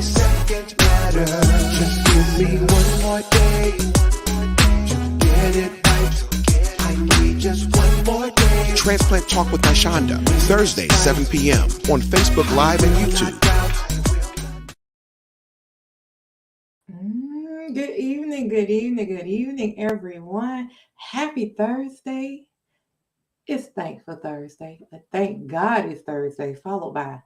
seconds matter. Just give me one more day to get it right. I need just one more day. Transplant Talk with Ashonda, Thursday, 7 p.m. on Facebook Live and YouTube. Good evening, everyone. Happy Thursday. It's Thankful Thursday. Thank God it's Thursday, followed by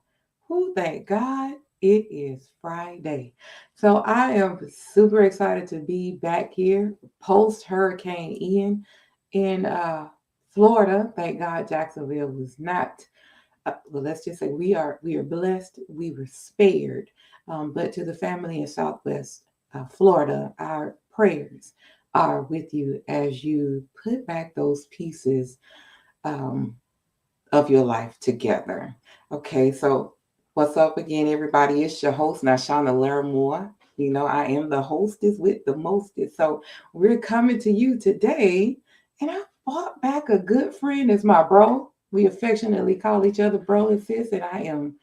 thank God it is Friday. So I am super excited to be back here post Hurricane Ian in Florida. Thank God Jacksonville was not. Well, let's just say we are blessed. We were spared. But to the family in Southwest Florida, our prayers are with you as you put back those pieces of your life together. Okay, so what's up again, everybody? It's your host, Nashana Larimore. You know, I am the hostess with the mostest. So we're coming to you today, and I brought back a good friend as my bro. We affectionately call each other bro and sis, and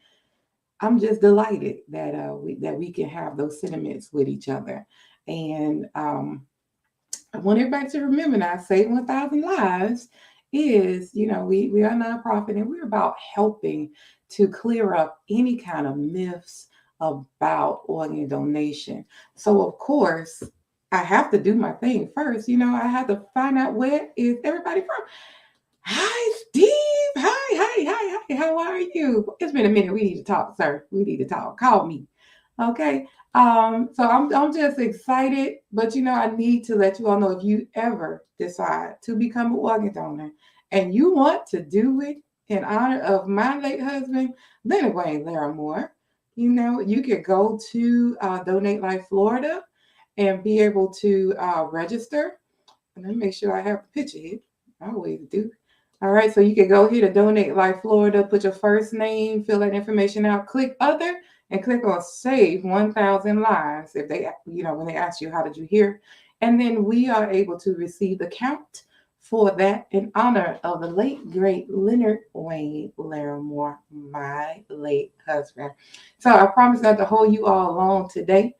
I'm just delighted that we can have those sentiments with each other. And I want everybody to remember now, Save 1,000 Lives is, we are a nonprofit, and we're about helping to clear up any kind of myths about organ donation. So, of course, I have to do my thing first. I have to find out where is everybody from. Hi, Steve. Hi. How are you? It's been a minute. We need to talk, sir. We need to talk. Call me. Okay. So I'm just excited, but I need to let you all know, if you ever decide to become an organ donor and you want to do it in honor of my late husband, Leonard Wayne Larimore, you could go to Donate Life Florida and be able to register. And let me make sure I have the picture here. I always do. All right, so you can go here to Donate Life Florida, put your first name, fill that information out, click other, and click on Save 1,000 Lives if they, when they ask you, how did you hear? And then we are able to receive the count for that in honor of the late, great Leonard Wayne Larimore, my late husband. So I promise not to hold you all along today.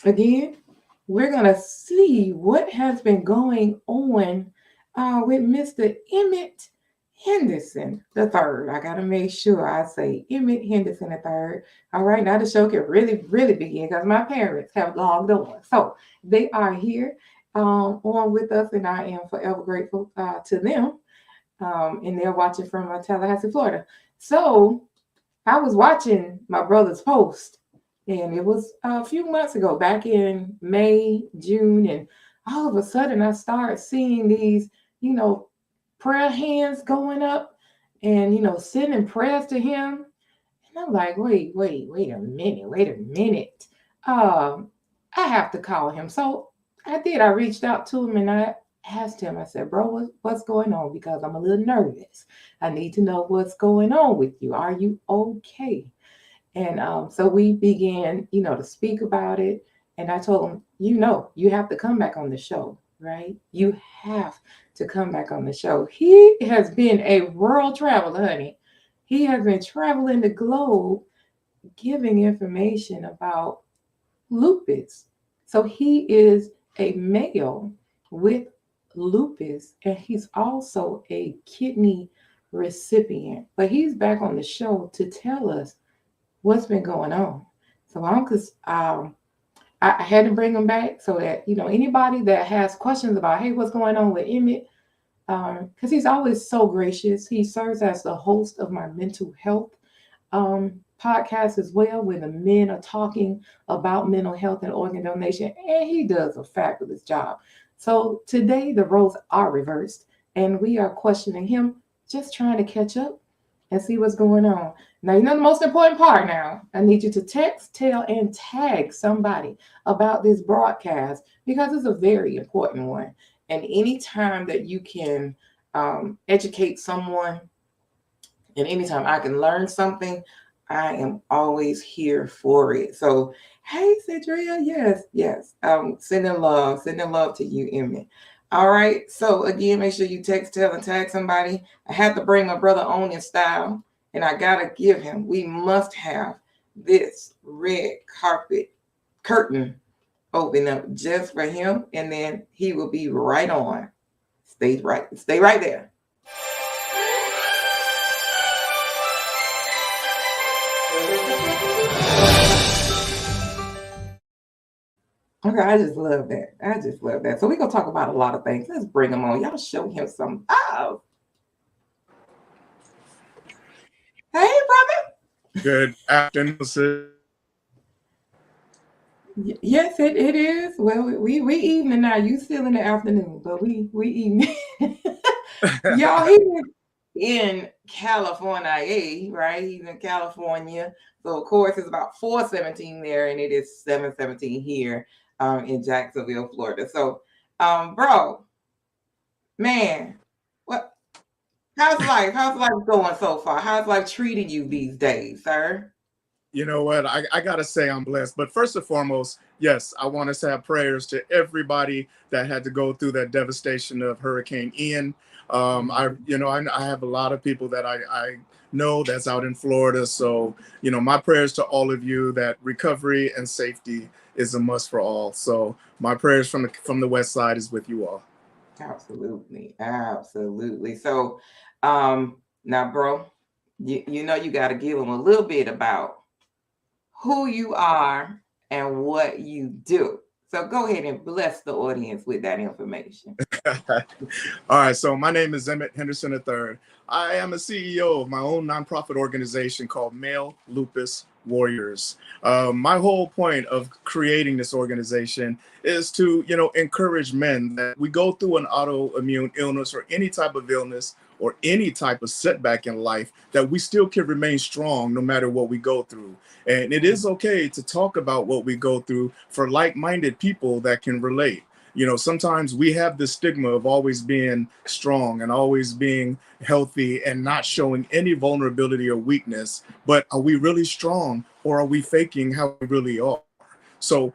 Again, we're going to see what has been going on with Mr. Emmitt Henderson III. I got to make sure I say Emmitt Henderson III. All right, now the show can really begin because my parents have logged on. So they are here on with us, and I am forever grateful to them. And they're watching from Tallahassee, Florida. So I was watching my brother's post, and it was a few months ago, back in May, June, and all of a sudden I started seeing these, prayer hands going up and, sending prayers to him. And I'm like, wait a minute. I have to call him. So I did. I reached out to him and I asked him, I said, bro, what's going on? Because I'm a little nervous. I need to know what's going on with you. Are you okay? And so we began, to speak about it. And I told him, you have to come back on the show, right? You have to come back on the show. He has been a world traveler, honey. He has been traveling the globe, giving information about lupus. So he is a male with lupus, and he's also a kidney recipient. But he's back on the show to tell us what's been going on. So I had to bring him back so that, anybody that has questions about, hey, what's going on with Emmitt, because he's always so gracious. He serves as the host of my mental health podcast as well, where the men are talking about mental health and organ donation, and he does a fabulous job. So today the roles are reversed, and we are questioning him, just trying to catch up and see what's going on. Now, the most important part now, I need you to text, tell, and tag somebody about this broadcast, because it's a very important one. And anytime that you can educate someone, and anytime I can learn something, I am always here for it. So, hey, Cedria, yes. Sending love to you, Emmitt. All right. So again, make sure you text, tell, and tag somebody. I have to bring my brother on in style, and I gotta give him. We must have this red carpet curtain open up just for him, and then he will be right on. Stay right there. Okay, I just love that. I just love that. So we're gonna talk about a lot of things. Let's bring him on. Y'all show him some. Oh, hey, brother. Good afternoon, sis. Yes, it is. Well, we evening now. You still in the afternoon, but we evening. Y'all, he in California, right? He's in California. So of course it's about 4:17 there, and it is 7:17 here in Jacksonville, Florida. So bro, man, what how's life? How's life going so far? How's life treating you these days, sir? You know what? I gotta say I'm blessed. But first and foremost, yes, I want us to have prayers to everybody that had to go through that devastation of Hurricane Ian. I have a lot of people that I know that's out in Florida. So, my prayers to all of you that recovery and safety is a must for all. So my prayers from the West Side is with you all. Absolutely. So now, bro, you know you got to give them a little bit about who you are and what you do. So go ahead and bless the audience with that information. All right. So my name is Emmitt Henderson III. I am a CEO of my own nonprofit organization called Male Lupus Warriors. My whole point of creating this organization is to, encourage men that we go through an autoimmune illness or any type of illness or any type of setback in life, that we still can remain strong no matter what we go through. And it is okay to talk about what we go through for like-minded people that can relate. Sometimes we have the stigma of always being strong and always being healthy and not showing any vulnerability or weakness. But are we really strong, or are we faking how we really are? So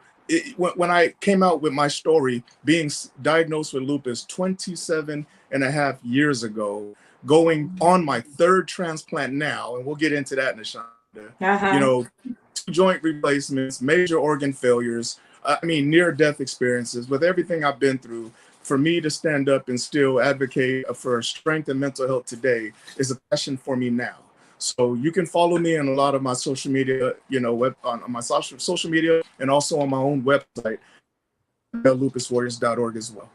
when I came out with my story, being diagnosed with lupus 27 and a half years ago, going on my third transplant now, and we'll get into that, Nashonda, 2 joint replacements, major organ failures, near-death experiences. With everything I've been through, for me to stand up and still advocate for strength and mental health today is a passion for me now. So you can follow me on a lot of my social media, on my social media, and also on my own website, lupuswarriors.org as well.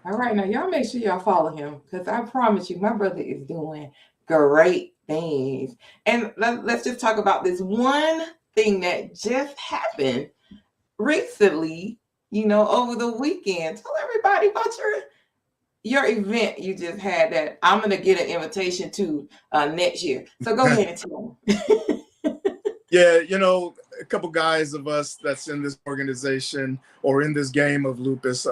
All right, now y'all make sure y'all follow him, because I promise you, my brother is doing great things. And let's just talk about this one thing that just happened recently, over the weekend. Tell everybody about your event you just had that I'm going to get an invitation to next year. So go ahead and tell them. Yeah, a couple guys of us that's in this organization or in this game of lupus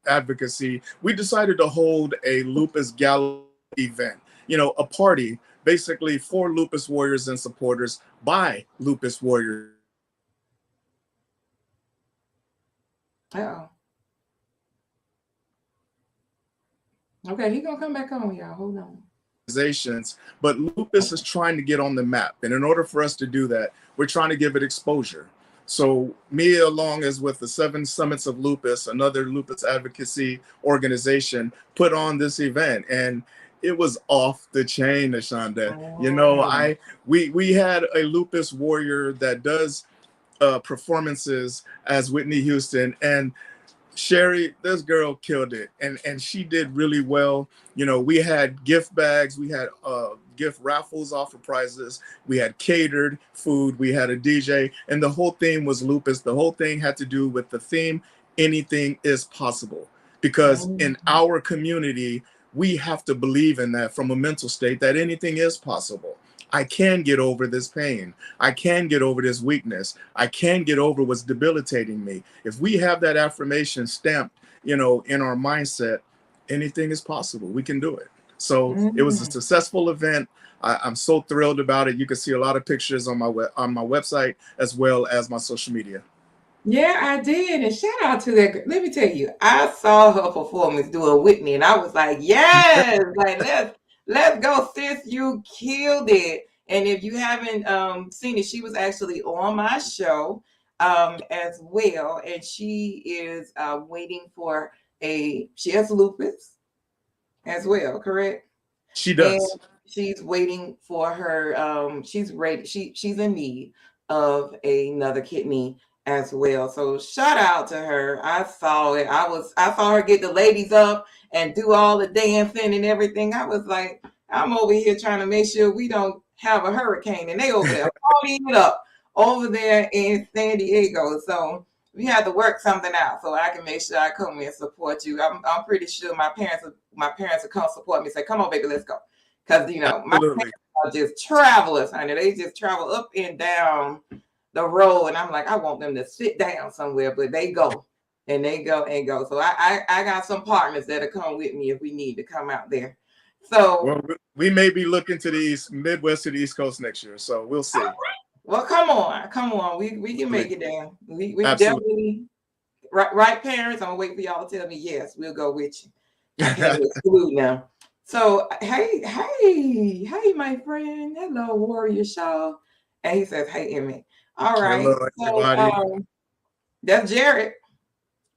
advocacy, we decided to hold a lupus gala event, a party basically for lupus warriors and supporters by lupus warriors. Uh-oh. Okay, he's going to come back on, y'all. Hold on. But lupus is trying to get on the map. And in order for us to do that, we're trying to give it exposure. So me, along as with the 7 Summits of Lupus, another lupus advocacy organization, put on this event. And it was off the chain, Nashonda. We had a lupus warrior that does performances as Whitney Houston, and Sherry, this girl killed it, and she did really well. We had gift bags, we had gift raffles off of prizes, we had catered food, we had a DJ, and the whole theme was lupus. The whole thing had to do with the theme, anything is possible, because in our community, we have to believe in that from a mental state, that anything is possible. I can get over this pain. I can get over this weakness. I can get over what's debilitating me. If we have that affirmation stamped, in our mindset, anything is possible. We can do it. So it was a successful event. I'm so thrilled about it. You can see a lot of pictures on my website as well as my social media. Yeah, I did. And shout out to that. Let me tell you, I saw her performance doing Whitney, and I was like, yes, like let's go, sis. You killed it. And if you haven't seen it, she was actually on my show as well. And she is waiting for she has lupus as well, correct? She And does. she's waiting for her she's ready, she's in need of another kidney as well. So shout out to her. I saw it. I saw her get the ladies up and do all the dancing and everything. I was like, I'm over here trying to make sure we don't have a hurricane, and they over there partying it up over there in San Diego. So we had to work something out so I can make sure I come and support you. I'm pretty sure my parents will come support me. Say, come on, baby, let's go. Because my parents are just travelers, honey. They just travel up and down the road, and I'm like, I want them to sit down somewhere, but they go and they go and go. So I got some partners that'll come with me if we need to come out there. So well, we may be looking to the Midwest to the East Coast next year, so we'll see. Well, come on, we can make it down. We Absolutely. definitely right, parents. I'm gonna wait for y'all to tell me yes, we'll go with you. I can't exclude now. So hey, my friend, hello, Warrior Shaw, and he says, hey, Emmitt. All right, hello, everybody. So that's Jared.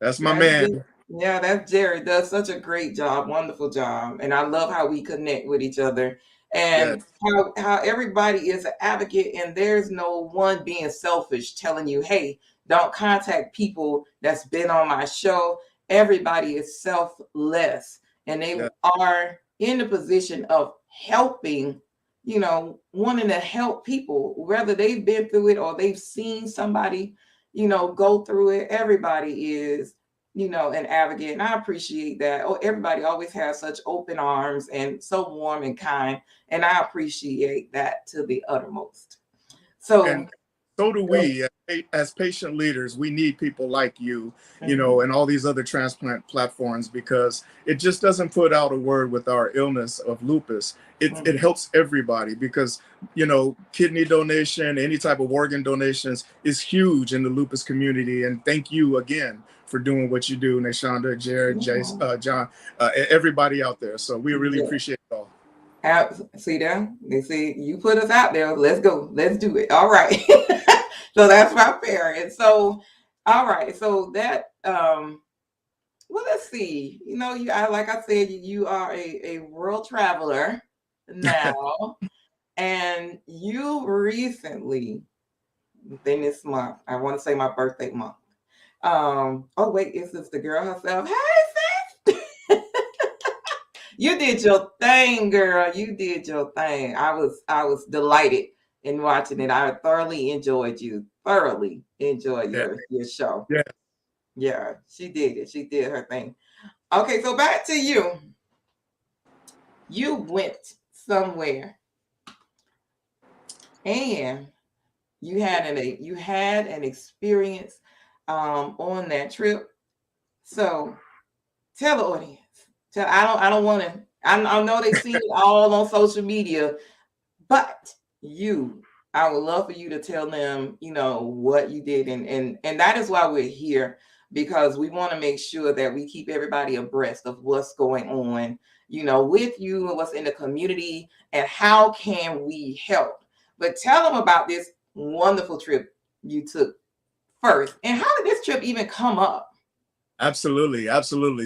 That's my man. Yeah, that's Jared. Does such a great job, wonderful job, and I love how we connect with each other, and how everybody is an advocate, and there's no one being selfish telling you, hey, don't contact people that's been on my show. Everybody is selfless, and they are in the position of helping, wanting to help people, whether they've been through it or they've seen somebody, go through it. Everybody is, an advocate. And I appreciate that. Oh, everybody always has such open arms and so warm and kind. And I appreciate that to the uttermost. So do we, as patient leaders. We need people like you, and all these other transplant platforms, because it just doesn't put out a word with our illness of lupus. It helps everybody, because, kidney donation, any type of organ donations is huge in the lupus community. And thank you again for doing what you do, Nashonda, Jared, Jace, John, everybody out there. So we really appreciate it all. See there? They say you put us out there. Let's go. Let's do it. All right. So that's my parents. So, all right. So that well, let's see. Like I said, you are a world traveler now, and you recently, within this month, I want to say my birthday month. Oh wait, is this the girl herself? Hey, sis. You did your thing, girl. You did your thing. I was delighted in watching it. I thoroughly enjoyed you. Thoroughly enjoyed your show. Yeah, she did it. She did her thing. Okay, so back to you. You went somewhere, and you had an experience on that trip. So tell the audience. I don't want to. I know they've seen it all on social media, but I would love for you to tell them, what you did, and that is why we're here, because we want to make sure that we keep everybody abreast of what's going on, with you and what's in the community, and how can we help. But tell them about this wonderful trip you took first, and how did this trip even come up? Absolutely.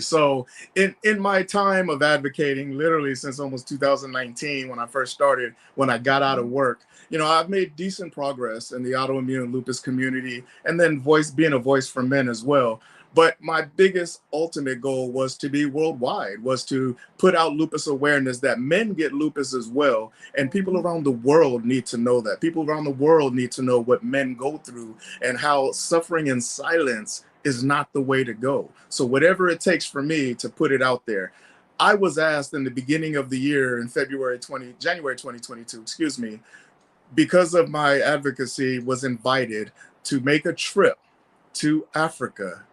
So in my time of advocating, literally since almost 2019, when I first started, when I got out of work, I've made decent progress in the autoimmune lupus community, and then being a voice for men as well. But my biggest ultimate goal was to be worldwide, was to put out lupus awareness, that men get lupus as well. And people around the world need to know that. People around the world need to know what men go through, and how suffering in silence is not the way to go. So whatever it takes for me to put it out there. I was asked in the beginning of the year, in January 2022, because of my advocacy, was invited to make a trip to Africa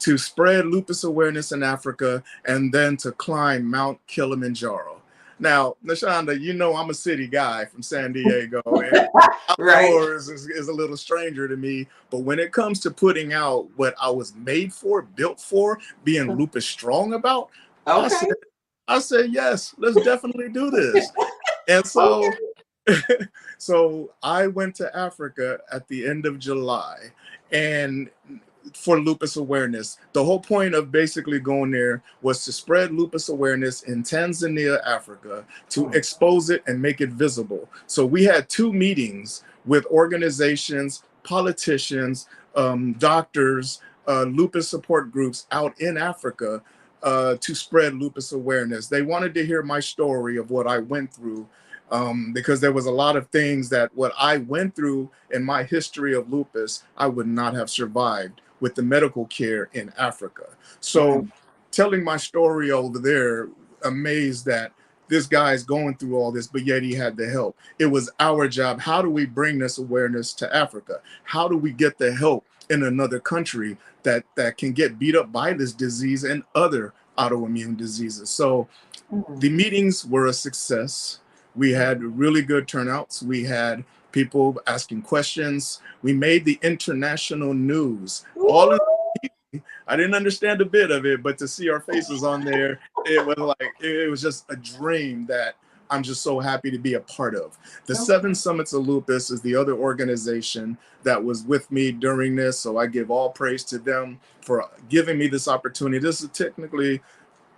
to spread lupus awareness in Africa, and then to climb Mount Kilimanjaro. Now, Nashonda, I'm a city guy from San Diego, and outdoors is a little stranger to me. But when it comes to putting out what I was made for, built for, being lupus strong about, I said, yes, let's definitely do this. And so So I went to Africa at the end of July, and for lupus awareness. The whole point of basically going there was to spread lupus awareness in Tanzania, Africa, to expose it and make it visible. So we had 2 meetings with organizations, politicians, doctors, lupus support groups out in Africa to spread lupus awareness. They wanted to hear my story of what I went through, because there was a lot of things that what I went through in my history of lupus, I would not have survived with the medical care in Africa. So telling my story over there, amazed that this guy's going through all this, but yet he had the help. It was our job. How do we bring this awareness to Africa? How do we get the help in another country that can get beat up by this disease and other autoimmune diseases? So the meetings were a success. We had really good turnouts. We had people asking questions. We made the international news. All of I didn't understand a bit of it, but to see our faces on there, it was like, it was just a dream that I'm just so happy to be a part of. The 7 Summits of Lupus is the other organization that was with me during this. So I give all praise to them for giving me this opportunity. This is technically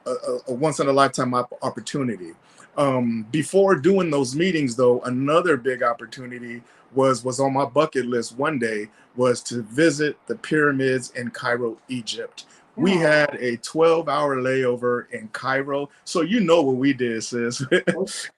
a once in a lifetime opportunity. Before doing those meetings, though, another big opportunity was on my bucket list one day, was to visit the pyramids in Cairo, Egypt. We had a 12-hour layover in Cairo. So you know what we did, sis. What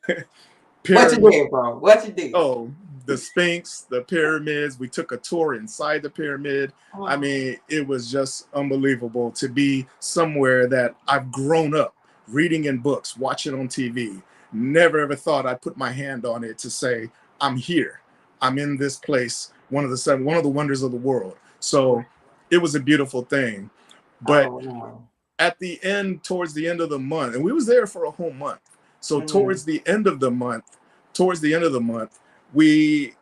you did, bro? What you did? Oh, the Sphinx, the pyramids. We took a tour inside the pyramid. I mean, it was just unbelievable to be somewhere that I've grown up reading in books, watching on TV. Never ever thought I'd put my hand on it to say, I'm here. I'm in this place, one of the wonders of the world. So it was a beautiful thing. But at the end, towards the end of the month, and we was there for a whole month. So towards the end of the month, we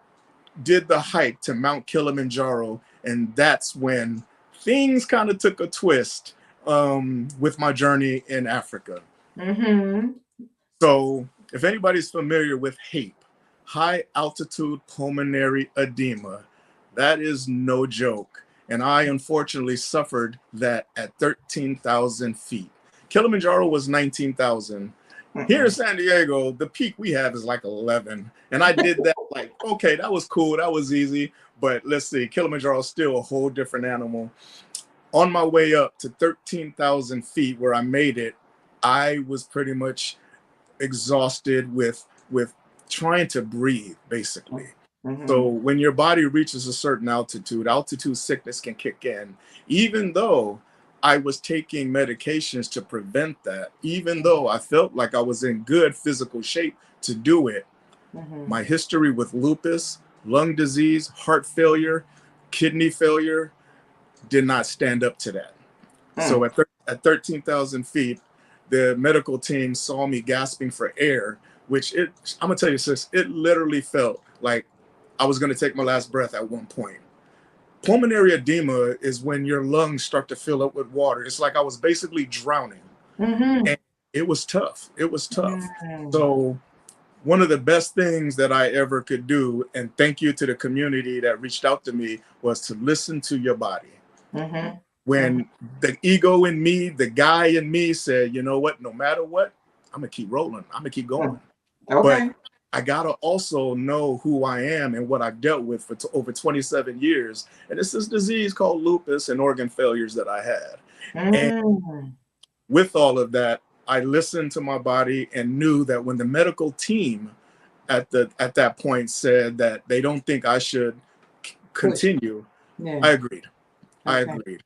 did the hike to Mount Kilimanjaro. And that's when things kind of took a twist with my journey in Africa. So if anybody's familiar with HAPE, high altitude pulmonary edema, that is no joke. And I unfortunately suffered that at 13,000 feet. Kilimanjaro was 19,000. Here in San Diego, the peak we have is like 11. And I did that like, okay, that was cool. That was easy. But let's see, Kilimanjaro is still a whole different animal. On my way up to 13,000 feet where I made it, I was pretty much exhausted with trying to breathe, basically. So when your body reaches a certain altitude sickness can kick in. Even though I was taking medications to prevent that, even though I felt like I was in good physical shape to do it, my history with lupus, lung disease, heart failure, kidney failure did not stand up to that. So at 13,000 feet, the medical team saw me gasping for air, which I'm gonna tell you, sis, it literally felt like I was gonna take my last breath at one point. Pulmonary edema is when your lungs start to fill up with water. It's like I was basically drowning. And it was tough. It was tough. So one of the best things that I ever could do, and thank you to the community that reached out to me, was to listen to your body. When the ego in me, the guy in me said, you know what, no matter what, I'm gonna keep rolling. I'm gonna keep going. But I gotta also know who I am and what I've dealt with for over 27 years. And it's this disease called lupus and organ failures that I had. And with all of that, I listened to my body and knew that when the medical team at that point said that they don't think I should continue, I agreed. I agreed.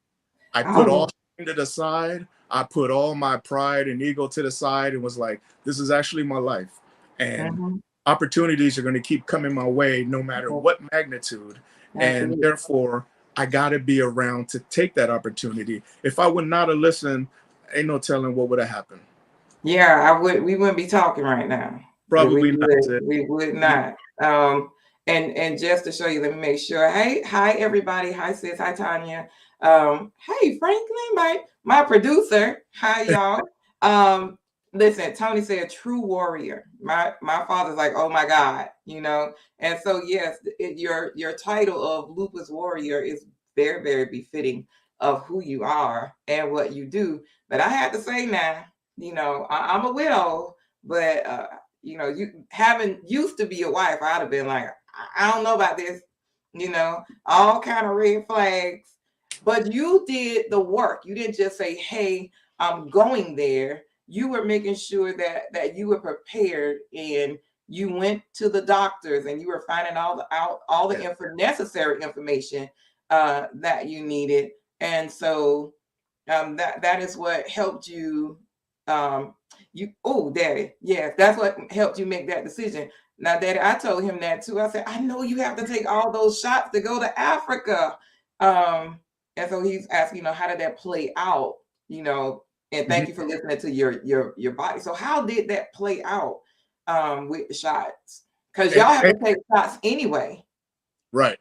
I put all to the side. I put all my pride and ego to the side and was like, this is actually my life. And opportunities are going to keep coming my way no matter what magnitude. And therefore, I got to be around to take that opportunity. If I would not have listened, ain't no telling what would have happened. Yeah, we wouldn't be talking right now. Probably not. We would not. And just to show you, let me make sure. Hey, hi everybody. Hi sis. Hi Tanya. Hey Franklin, my producer. Hi y'all. Listen, Tony said true warrior. My father's like, oh my God, you know. And so yes, your title of Lupus Warrior is very, very befitting of who you are and what you do. But I have to say now, you know, I'm a widow, but you know, you having used to be a wife, I'd have been like, I don't know about this, you know, all kind of red flags. But you did the work. You didn't just say, hey, I'm going there. You were making sure that you were prepared, and you went to the doctors and you were finding all the necessary information that you needed. And so that is what helped you. Daddy, yes, that's what helped you make that decision. Now, Daddy, I told him that too. I said, I know you have to take all those shots to go to Africa. And so he's asking, you know, how did that play out? You know, and thank you for listening to your body. So how did that play out with the shots? Because y'all have to take shots anyway. Right.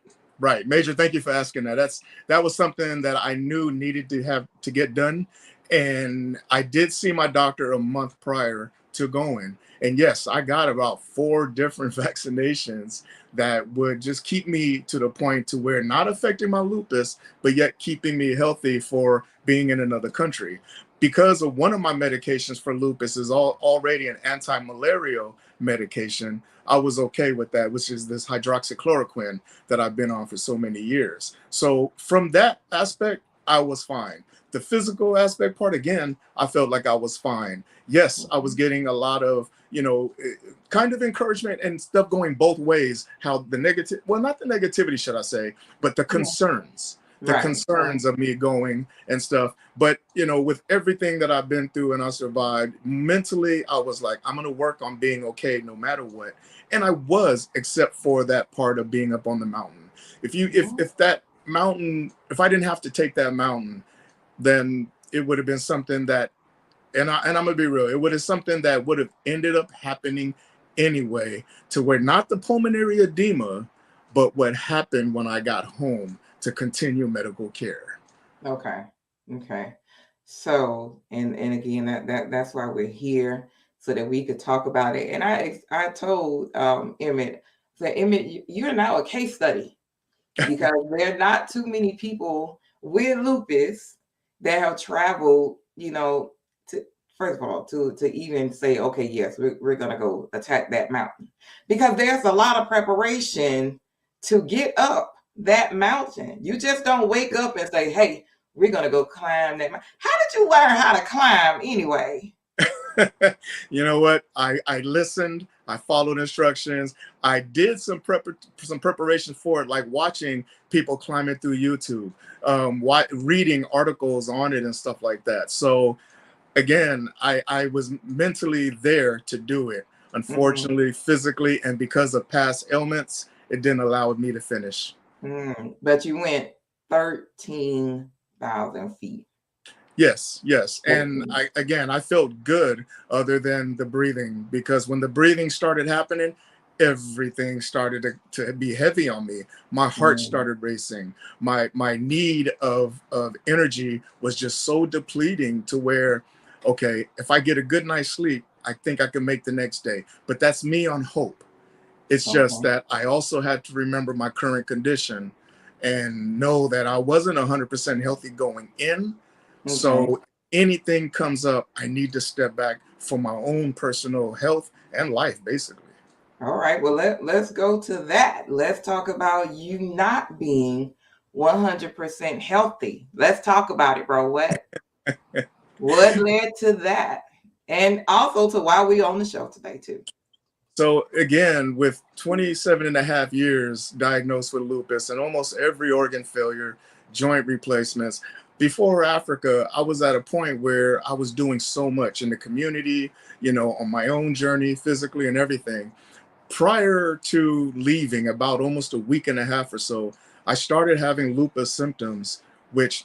Major, thank you for asking that. That was something that I knew needed to get done. And I did see my doctor a month prior to going. And yes, I got about 4 different vaccinations that would just keep me to the point to where not affecting my lupus, but yet keeping me healthy for being in another country. Because of one of my medications for lupus is already an anti-malarial medication, I was okay with that, which is this hydroxychloroquine that I've been on for so many years. So from that aspect, I was fine. The physical aspect part, again, I felt like I was fine. Yes, I was getting a lot of, you know, kind of encouragement and stuff going both ways. How the negative, well, not the negativity, should I say, but the concerns. Concerns of me going and stuff. But, you know, with everything that I've been through and I survived, mentally, I was like, I'm going to work on being okay no matter what. And I was, except for that part of being up on the mountain. If that mountain, if I didn't have to take that mountain, then it would have been something that, and I'm going to be real, it would have something that would have ended up happening anyway, to where not the pulmonary edema, but what happened when I got home to continue medical care. Okay. So, and again, that's why we're here, so that we could talk about it. And I told Emmitt that, Emmitt, you're now a case study, because there are not too many people with lupus that have traveled, you know, to, first of all, to even say, okay, yes, we're gonna go attack that mountain, because there's a lot of preparation to get up that mountain. You just don't wake up and say, hey, we're going to go climb that mountain. How did you learn how to climb anyway? You know what? I listened. I followed instructions. I did some preparation for it, like watching people climbing through YouTube, reading articles on it and stuff like that. So again, I was mentally there to do it. Unfortunately, physically, and because of past ailments, it didn't allow me to finish. But you went 13,000 feet. Yes. And I felt good, other than the breathing, because when the breathing started happening, everything started to be heavy on me. My heart started racing. My need of energy was just so depleting, to where, okay, if I get a good night's sleep, I think I can make the next day. But that's me on hope. It's just that I also had to remember my current condition and know that I wasn't 100% healthy going in. So anything comes up, I need to step back for my own personal health and life, basically. All right. Well, let's go to that. Let's talk about you not being 100% healthy. Let's talk about it, bro. What led to that? And also to why we on the show today, too. So again, with 27 and a half years diagnosed with lupus and almost every organ failure, joint replacements, before Africa, I was at a point where I was doing so much in the community, you know, on my own journey, physically and everything. Prior to leaving, about almost a week and a half or so, I started having lupus symptoms, which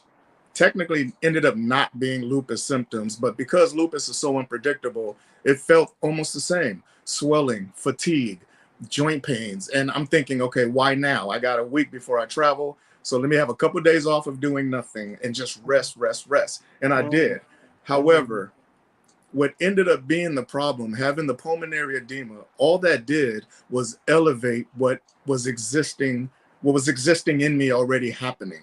technically ended up not being lupus symptoms, but because lupus is so unpredictable, it felt almost the same. Swelling, fatigue, joint pains. And I'm thinking, okay, why now? I got a week before I travel, so let me have a couple of days off of doing nothing and just rest. And I did. However, what ended up being the problem, having the pulmonary edema, all that did was elevate what was existing in me already happening.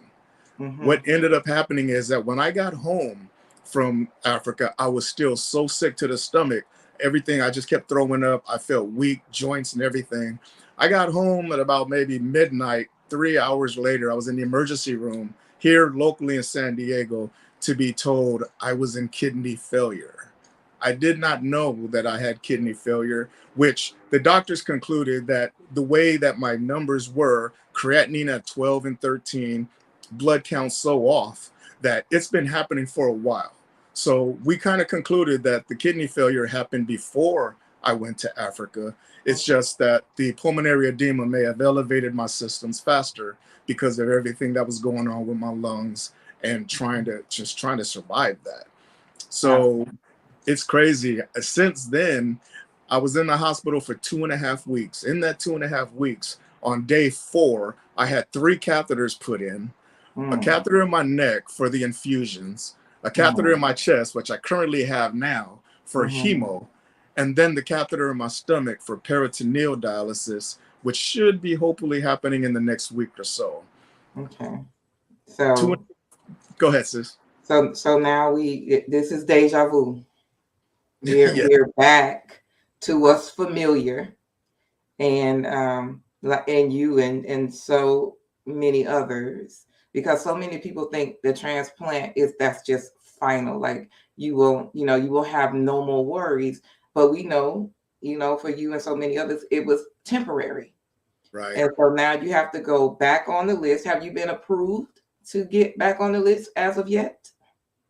What ended up happening is that when I got home from Africa, I was still so sick to the stomach. Everything, I just kept throwing up. I felt weak, joints and everything. I got home at about maybe midnight. 3 hours later, I was in the emergency room here locally in San Diego to be told I was in kidney failure. I did not know that I had kidney failure, which the doctors concluded that the way that my numbers were, creatinine at 12 and 13, blood count so off, that it's been happening for a while. So we kind of concluded that the kidney failure happened before I went to Africa. It's just that the pulmonary edema may have elevated my systems faster because of everything that was going on with my lungs and trying to survive that. So it's crazy. Since then, I was in the hospital for 2.5 weeks. In that 2.5 weeks, on day 4, I had 3 catheters put in, a catheter in my neck for the infusions, a catheter in my chest, which I currently have now for hemo, and then the catheter in my stomach for peritoneal dialysis, which should be hopefully happening in the next week or so. Okay. So go ahead, sis. So now this is deja vu. We're back to what's familiar, and you and so many others, because so many people think the transplant that's just final. Like you will have no more worries, but we know, for you and so many others, it was temporary. Right. And so now you have to go back on the list. Have you been approved to get back on the list as of yet?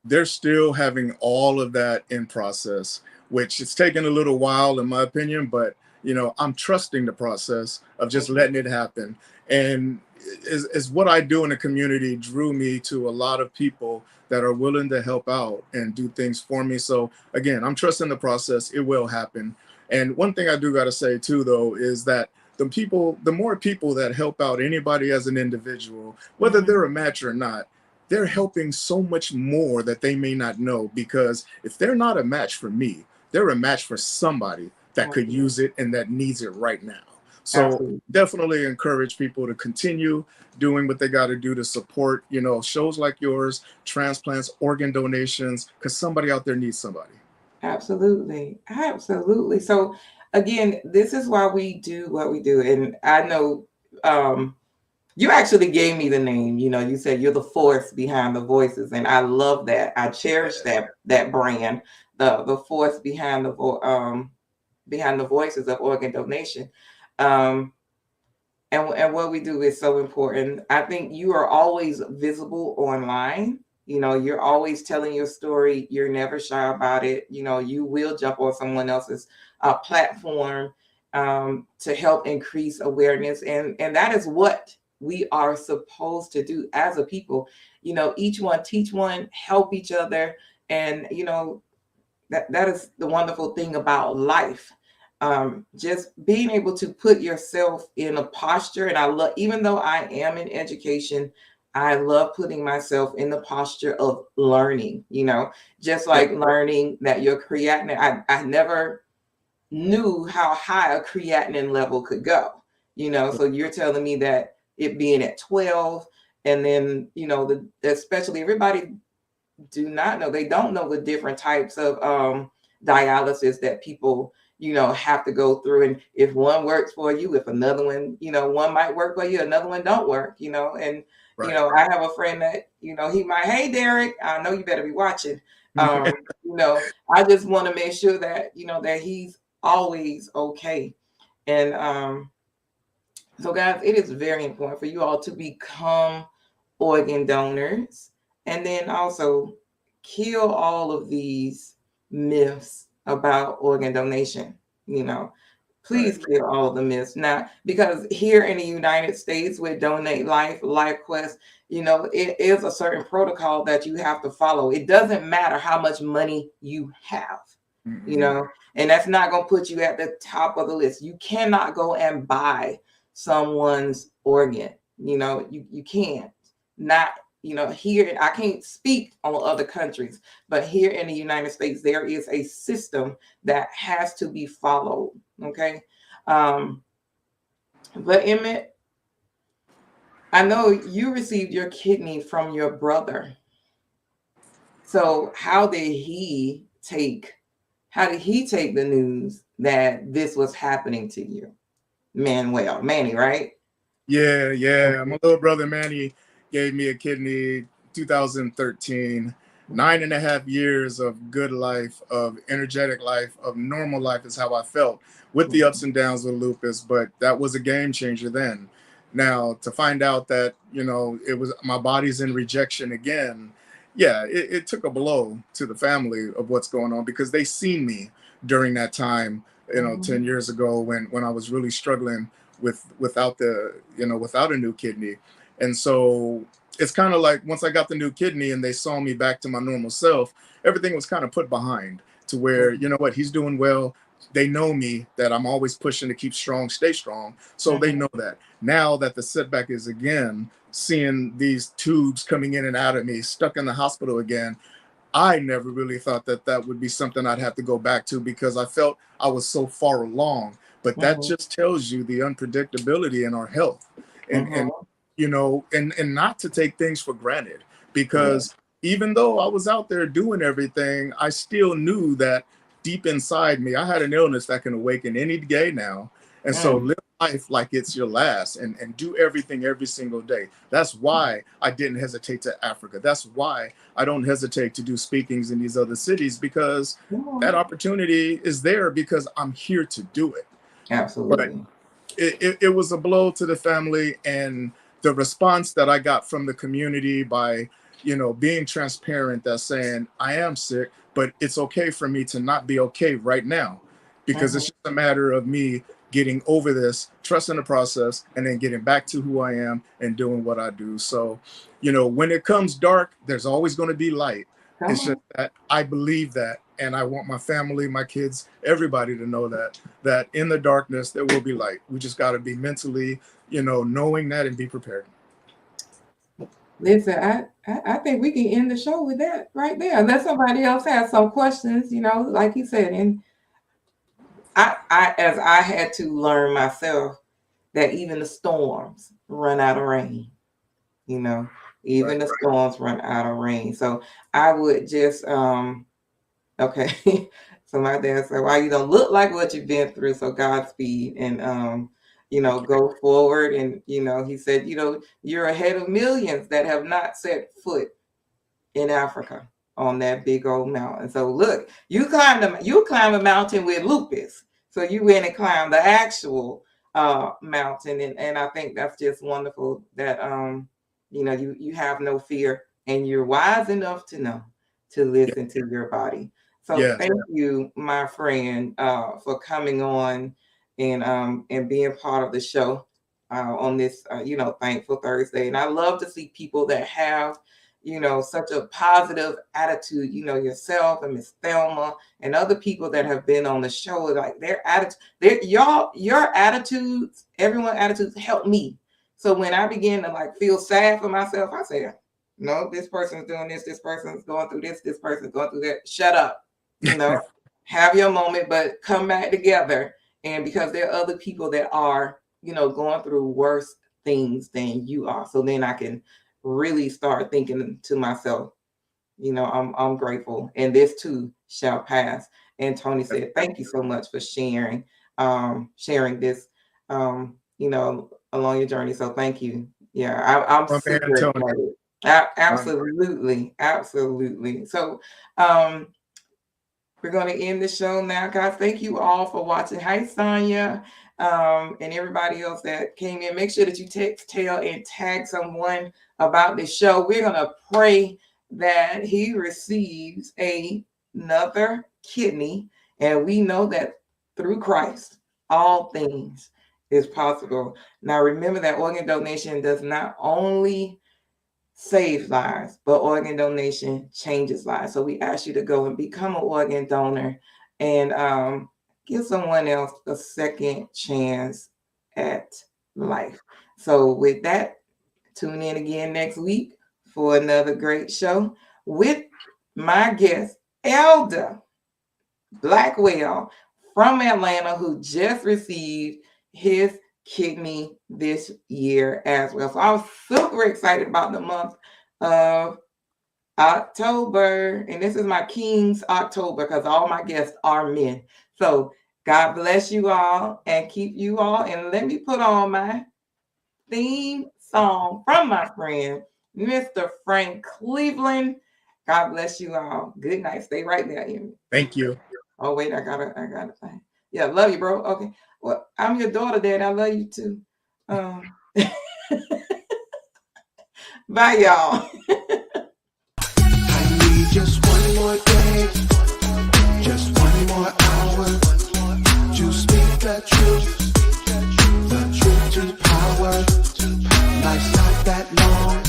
They're still having all of that in process, which it's taken a little while in my opinion, but I'm trusting the process of just letting it happen. And is what I do in the community drew me to a lot of people that are willing to help out and do things for me. So again, I'm trusting the process. It will happen. And one thing I do got to say too, though, is that the more people that help out anybody as an individual, whether they're a match or not, they're helping so much more that they may not know, because if they're not a match for me, they're a match for somebody that could use it and that needs it right now. So definitely encourage people to continue doing what they got to do to support, shows like yours, transplants, organ donations, because somebody out there needs somebody. Absolutely. Absolutely. So again, this is why we do what we do. And I know you actually gave me the name. You said you're the force behind the voices, and I love that. I cherish that brand, the force behind the voices of organ donation. And what we do is so important. I think you are always visible online. You're always telling your story. You're never shy about it. You will jump on someone else's platform to help increase awareness. And that is what we are supposed to do as a people. Each one teach one, help each other. And, that is the wonderful thing about life. Just being able to put yourself in a posture. And I love, even though I am in education, I love putting myself in the posture of learning, just like learning that your creatinine, I never knew how high a creatinine level could go, so you're telling me that it being at 12, and then, especially everybody they don't know the different types of dialysis that people, have to go through. And if one works for you, if another one, one might work for you, another one don't work, and, I have a friend that, he might, hey, Derek, I know you better be watching. I just want to make sure that, that he's always okay. And so guys, it is very important for you all to become organ donors, and then also kill all of these myths about organ donation. Please kill all of the myths now, because here in the United States with Donate Life, LifeQuest, it is a certain protocol that you have to follow. It doesn't matter how much money you have, and that's not going to put you at the top of the list. You cannot go and buy someone's organ. You can't, not here, I can't speak on other countries, but here in the United States, there is a system that has to be followed. Okay. But Emmitt, I know you received your kidney from your brother. So how did he take the news that this was happening to you? Manny, right? Yeah. My little brother Manny gave me a kidney 2013. 9.5 years of good life, of energetic life, of normal life is how I felt with the ups and downs of lupus. But that was a game changer then. Now to find out that, it was my body's in rejection again. Yeah, it took a blow to the family of what's going on, because they seen me during that time, 10 years ago when I was really struggling without a new kidney. And so it's kind of like, once I got the new kidney and they saw me back to my normal self, everything was kind of put behind, to where, you know what, he's doing well. They know me, that I'm always pushing to keep strong, stay strong. So they know that. Now that the setback is again, seeing these tubes coming in and out of me, stuck in the hospital again, I never really thought that that would be something I'd have to go back to, because I felt I was so far along. But that just tells you the unpredictability in our health, and and not to take things for granted, because even though I was out there doing everything, I still knew that deep inside me, I had an illness that can awaken any day now. And so live life like it's your last, and do everything every single day. That's why I didn't hesitate to Africa. That's why I don't hesitate to do speakings in these other cities, because that opportunity is there, because I'm here to do it. Absolutely. But it was a blow to the family, and the response that I got from the community by, being transparent, that saying, I am sick, but it's okay for me to not be okay right now, because it's just a matter of me getting over this, trusting the process, and then getting back to who I am and doing what I do. So, when it comes dark, there's always going to be light. It's just that I believe that, and I want my family, my kids, everybody to know that in the darkness there will be light. We just got to be mentally, knowing that, and be prepared. Listen, I think we can end the show with that right there, unless somebody else has some questions. Like you said, and as I had to learn myself, that even the storms run out of rain. Even the storms run out of rain. So I would just okay. So my dad said, "Well, you don't look like what you've been through. So Godspeed, and go forward." And he said, you're ahead of millions that have not set foot in Africa on that big old mountain. So look, you climb a mountain with lupus. So you went and climbed the actual mountain, and I think that's just wonderful that you have no fear, and you're wise enough to know to listen to your body. So thank you, my friend, for coming on and being part of the show on this Thankful Thursday. And I love to see people that have such a positive attitude, yourself and Miss Thelma and other people that have been on the show. Like their attitude, your attitudes, everyone's attitudes help me. So when I begin to feel sad for myself, I say, no, this person's doing this person's going through this person's going through that. Shut up. Have your moment, but come back together. And because there are other people that are, going through worse things than you are. So then I can really start thinking to myself, I'm grateful, and this too shall pass. And Tony said, thank you so much for sharing this, along your journey. So thank you. Yeah, I'm super excited. Absolutely. So we're going to end the show now, guys. Thank you all for watching. Hi, Sonia, and everybody else that came in. Make sure that you text, tell, and tag someone about the show. We're going to pray that he receives another kidney, and we know that through Christ, all things is possible. Now, remember that organ donation does not only save lives, but organ donation changes lives. So we ask you to go and become an organ donor and give someone else a second chance at life. So with that, tune in again next week for another great show with my guest, Elder Blackwell from Atlanta, who just received his kidney this year as well. So I was super excited about the month of October, and this is my King's October because all my guests are men. So God bless you all and keep you all. And let me put on my theme song from my friend, Mr. Frank Cleveland. God bless you all. Good night. Stay right there, Emmitt. Thank you. Oh, wait, I gotta find. Yeah, love you, bro. Okay. Well, I'm your daughter, Dad. I love you too. Bye, y'all. I need just one more day, just one more hour to speak the truth to power. Life's not that long,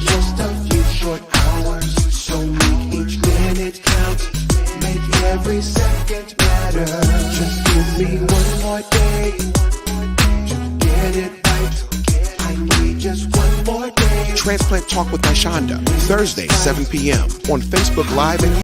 just a few short hours. So make each minute count, make every second matter. Just give me one more day to get it right. I need just one more day. Transplant Talk with Shonda, Thursday, 7 p.m. on Facebook Live and